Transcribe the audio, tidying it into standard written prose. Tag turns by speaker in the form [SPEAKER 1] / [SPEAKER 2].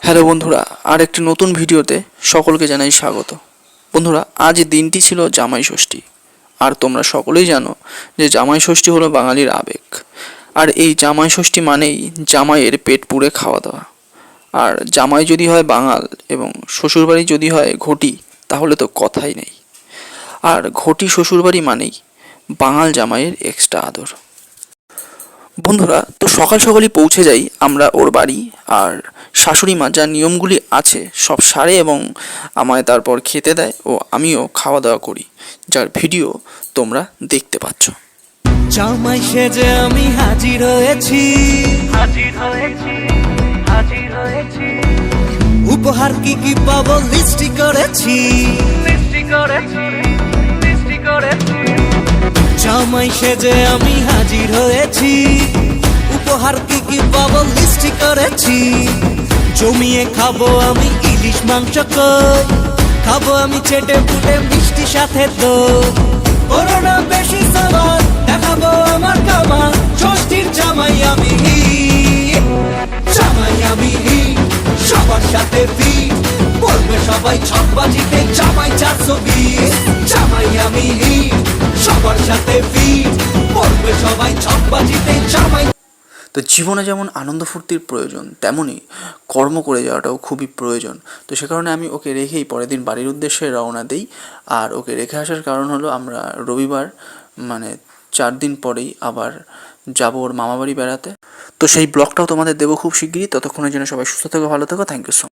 [SPEAKER 1] Hello বন্ধুরা, আর একটি নতুন ভিডিওতে সকলকে জানাই স্বাগত। বন্ধুরা, আজ দিনটি ছিল জামাই ষষ্ঠী। আর তোমরা সকলেই জানো যে জামাই ষষ্ঠী হলো বাঙালির আবেগ। আর এই জামাই ষষ্ঠী মানেই জামাইয়ের পেট পুড়ে খাওয়া দাওয়া। আর জামাই যদি হয় বাঙাল এবং শ্বশুরবাড়ি যদি হয় ঘটি, তাহলে তো কথাই নেই। আর ঘটি শ্বশুরবাড়ি মানেই বাঙাল জামাইয়ের এক্সট্রা আদর। বন্ধুরা, তো সকাল সকালই পৌঁছে যাই আমরা ওর বাড়ি। আর শাশুড়ি মা যা নিয়মগুলি আছে সব সারে এবং আমায় তারপর খেতে দেয় ও আমিও খাওয়া দাওয়া করি, যার ভিডিও তোমরা দেখতে পাচ্ছ।
[SPEAKER 2] জামাই সেজে আমি হাজির হয়েছি, উপহার কি কি পাবো লিস্টি করেছি। জামাই সেজে আমি হাজির হয়েছি, উপহার কি কি পাবো লিস্টি করেছি। জমিয়ে খাবো আমি ইলিশ মাংস কই, খাবো আমি চেটে পুটে মিষ্টি সাথে দই। করোনা বেশি সাবার দেখাবো আমার কামাল, ষষ্ঠীর জামাই আমি সবার সাথে ফিট বলবে সবাই ছকবাজিতে জামাই 420। জামাই আমি সবার সাথে ফিট বলবে সবাই ছকবাজিতে জামাই।
[SPEAKER 1] তো জীবনে যেমন আনন্দ ফুর্তির প্রয়োজন, তেমনই কর্ম করে যাওয়াটাও খুবই প্রয়োজন। তো সে কারণে আমি ওকে রেখেই পরের দিন বাড়ির উদ্দেশ্যে রওনা দিই। আর ওকে রেখে আসার কারণ হলো আমরা রবিবার মানে 4 দিন পরেই আবার যাব ওর মামাবাড়ি বেড়াতে। তো সেই ব্লগটাও তোমাদের দেবো খুব শিগগিরই। ততক্ষণের জন্য সবাই সুস্থ থেকো, ভালো থেকো। Thank you so much.